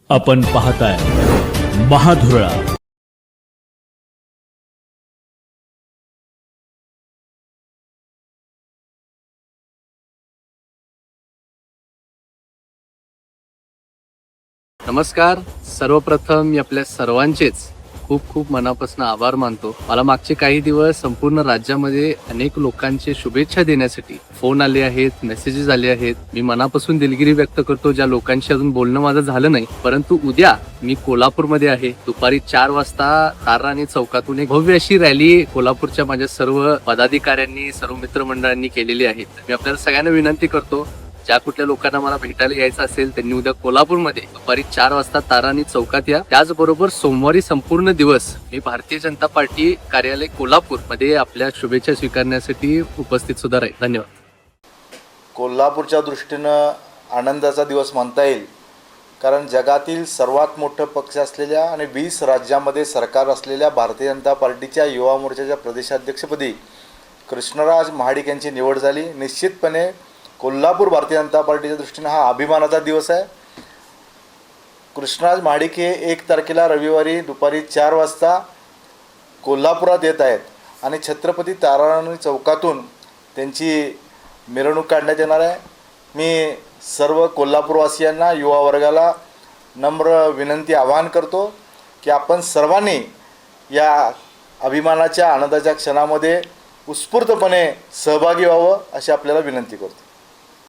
आपण पाहताय महाधुरळा। नमस्कार। सर्वप्रथम मी आपल्या सर्वांचेच खूप खूप मनापासून आभार मानतो। मला मागचे काही दिवस संपूर्ण राज्यामध्ये अनेक लोकांचे शुभेच्छा देण्यासाठी फोन आले आहेत, मेसेजेस आले आहेत। मी मनापासून दिलगिरी व्यक्त करतो ज्या लोकांशी अजून बोलणं माझं झालं नाही, परंतु उद्या मी कोल्हापूरमध्ये आहे। दुपारी 4 वाजता ताराराणी चौकातून एक भव्य अशी रॅली कोल्हापूरच्या माझ्या सर्व पदाधिकाऱ्यांनी, सर्व मित्रमंडळांनी केलेली आहे। मी आपल्याला सगळ्यांना विनंती करतो, ज्या कुठल्या लोकांना मला भेटायला यायचं असेल त्यांनी उद्या कोल्हापूरमध्ये दुपारी 4 वाजता ताराराणी चौकात या। त्याचबरोबर सोमवारी संपूर्ण दिवस मी भारतीय जनता पार्टी कार्यालय कोल्हापूर मध्ये आपल्या शुभेच्छा स्वीकारण्यासाठी उपस्थित सुद्धा राहील। धन्यवाद। कोल्हापूरच्या दृष्टीनं आनंदाचा दिवस म्हणता येईल, कारण जगातील सर्वात मोठं पक्ष असलेल्या आणि 20 राज्यामध्ये सरकार असलेल्या भारतीय जनता पार्टीच्या युवा मोर्चाच्या प्रदेशाध्यक्षपदी कृष्णराज महाडिक यांची निवड झाली। निश्चितपणे कोल्हापूर भारतीय जनता पार्टीच्या दृष्टीने हा अभिमानाचा दिवस आहे। कृष्णराज महाडिक हे 1 तारखेला रविवारी दुपारी 4 वाजता कोल्हापुरात येत आहेत आणि छत्रपती ताराराणी चौकातून त्यांची मिरवणूक काढण्यात येणार आहे। मी सर्व कोल्हापूरवासियांना, युवा वर्गाला नम्र विनंती आवाहन करतो की आपण सर्वांनी या अभिमानाच्या आनंदाच्या क्षणामध्ये उत्स्फूर्तपणे सहभागी व्हावं अशी आपल्याला विनंती करतो।